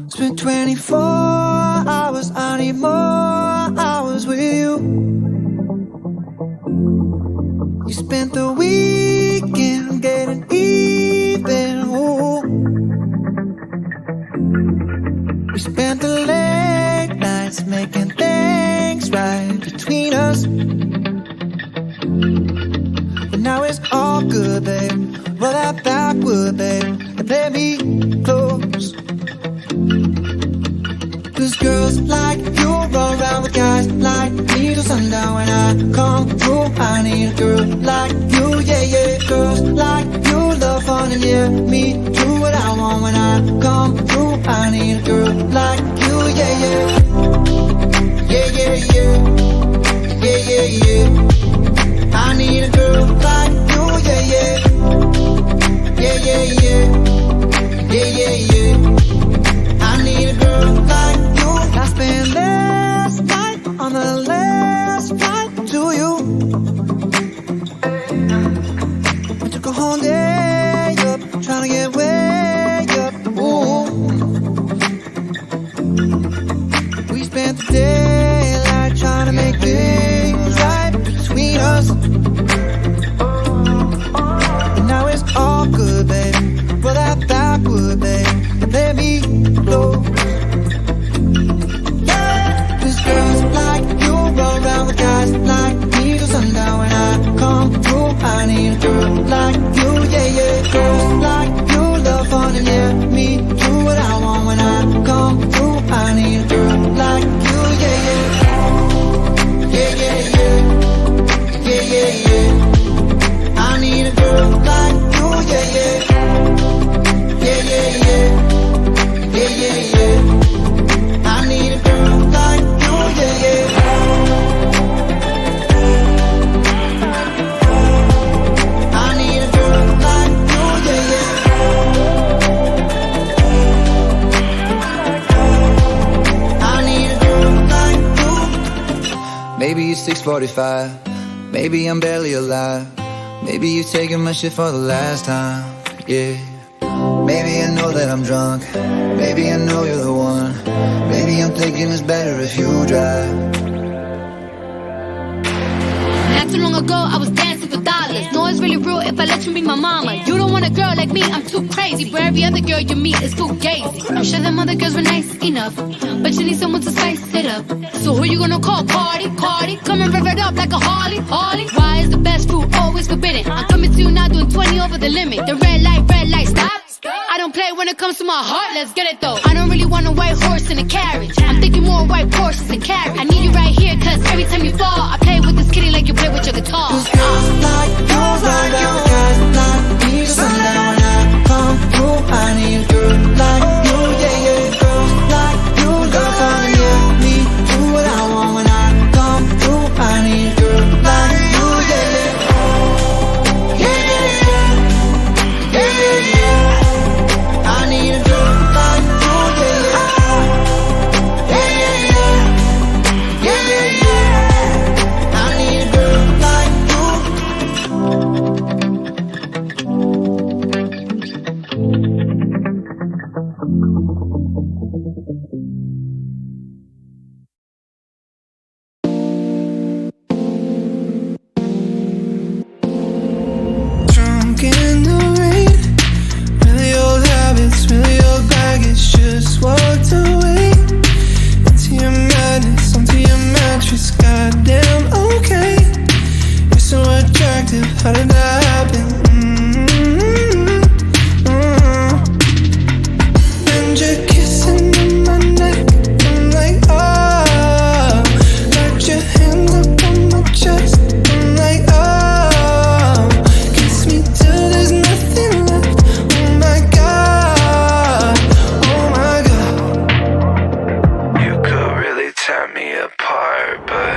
It's been 24 hours, I need more hours with you. You spent the weekend getting even, ooh. We spent the late nights making things right between us. But now it's all good, babe. Roll that backward, babe, and play me close. Cause girls like you roll around with guys like me till sundown. When I come through, I need a girl like you, yeah, yeah. Girls like you love fun and yeah, me do what I want. When I come through, I need a girl like you, yeah, yeah. Yeah, yeah, yeah. Yeah, yeah, yeah. I need a girl like you, yeah, yeah. Yeah, yeah, yeah. Yeah, yeah, yeah. I need a girl like you. I spent last night on the last flight to you. I took a whole day up, trying to get way up. Ooh. We spent the daylight trying to make things right between us. But now it's all good, babe. Roll that backward, babe, and let me close. Girls like you roll around with guys like me till sundown. When I come through, I need a girl like you, yeah, yeah. Girls like you love fun and yeah, me do what I want. When I come through, I need a girl like you, yeah, yeah. Yeah, yeah, yeah. Yeah, yeah, yeah. I need a girl like you, yeah, yeah. Yeah, yeah, yeah. Yeah, yeah, yeah. I need a girl like you, yeah, yeah. I need a girl like you, yeah, yeah. I need a girl like you. Maybe it's 6:45. Maybe I'm barely alive. Maybe you're taking my shit for the last time, yeah. Maybe I know that I'm drunk. Maybe I know you're the one. Maybe I'm thinking it's better if you drive. Not too long ago, I was dancing for dollars. No, it's really real if I let you be my mama. You don't want a girl like me, I'm too crazy. But every other girl you meet is too gazy. I'm sure them other girls were nice enough, but you need someone to spice it up. So who you gonna call? Cardi, Cardi. Come and rev it up like a Harley, Harley. Why is the best fruit always forbidden? I'm coming to you now doing 20 over the limit. The red light, stop. I don't play when it comes to my heart, let's get it though. I don't really want a white horse in a carriage. I'm thinking more white horses and carriage. I need you right here, cause every time you fall, I play with this kitty like you play with your guitar. Cause girls like you roll down with guys like me till sundown. When I come through, I need a girl like you, yeah, yeah. Girls like you love fun and yeah, me do what I want. When I come through, I need a girl like you, yeah, yeah. Yeah, yeah, yeah. Yeah, yeah, yeah. I need a girl like you, yeah, yeah. Yeah, yeah, yeah. Yeah, yeah, yeah. I need a girl like you. Drunk in the rain, really old habits, really old baggage, just walked away into your madness, onto your mattress. Goddamn, okay, you're so attractive. How did that happen? And you're kissing on my neck. I'm like, oh, got your hands up on my chest. I'm like, oh, kiss me till there's nothing left. Oh my God, oh my God. You could really tear me apart, but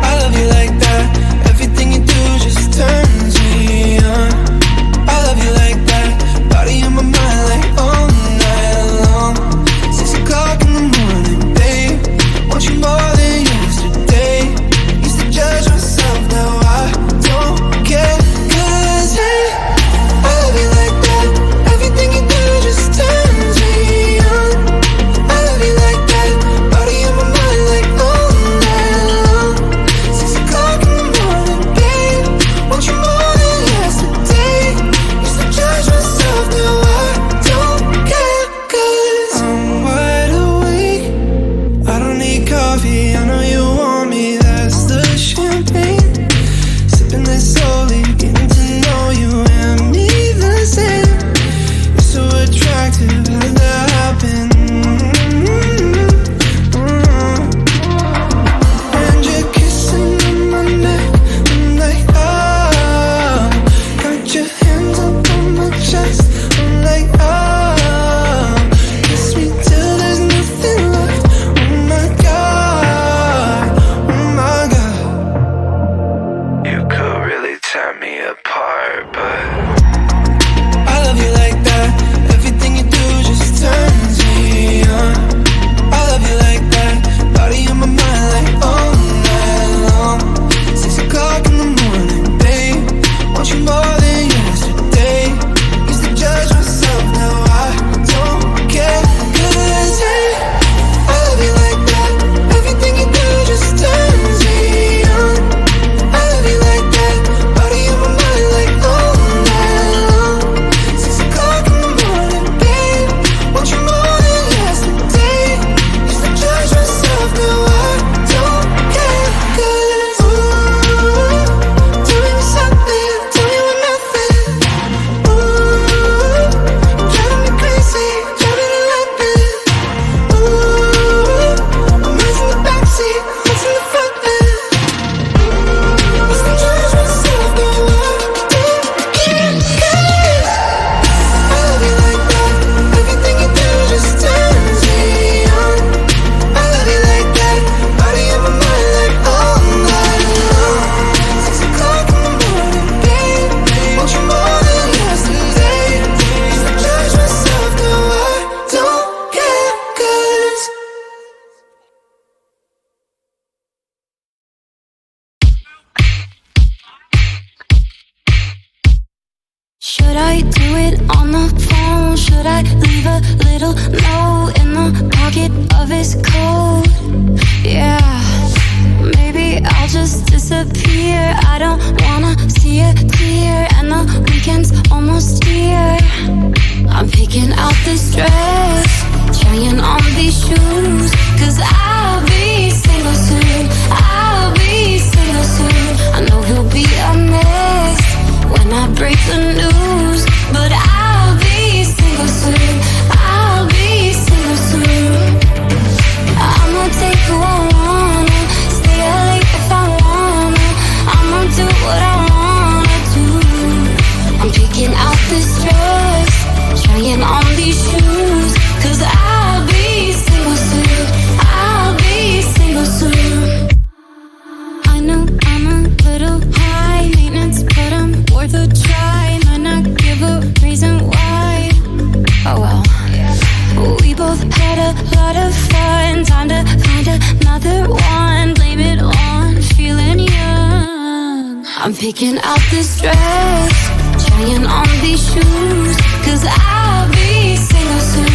I love you like that. Everything you do just turns me me apart, but I love you like that. Everything you do just turns me on. I love you like that. Body on my mind like all night long. 6 o'clock in the morning, babe. Want you more than yesterday. Used to judge myself, now I don't care. 'Cause hey, I love you like that. Everything you do just turns me on. I love you like that. Body on my mind like all night long. 6 o'clock in the morning, babe. Want you more than yesterday. Used to judge myself, now I don't care. 'Cause ooh, tell me what's happening, tell me what nothing. Ooh, driving me crazy, driving it like this. Ooh, I'm in the backseat, what's in the front end? Used to judge myself, now I don't care. 'Cause I love you like that. Everything you do just turns me on. I love you like that. Body on my mind like all night long. 6 o'clock in the morning, babe. Want you more than yesterday. Used to judge myself, now I don't care. 'Cause should I do it on the phone? Should I leave a little note in the pocket of his coat? Yeah, maybe I'll just disappear. I don't wanna see it clear, and the weekend's almost here. I'm picking out this dress, trying on these shoes, 'cause I'll be single soon. I'll be single soon. I know he'll be a mess when I break the news, but I'll be single soon. I'll be single soon. I'ma take who I wanna, stay up late if I wanna. I'ma do what I wanna do. I'm picking out this dress, trying on these shoes, 'cause I'll be single soon. I'll be single soon. I know I'm a little high maintenance, but I'm worth a try. Might not give a reason why. Oh well. We both had a lot of fun. Time to find another one. Blame it on feeling young. I'm picking out this dress, trying on these shoes, 'cause I'll be single soon.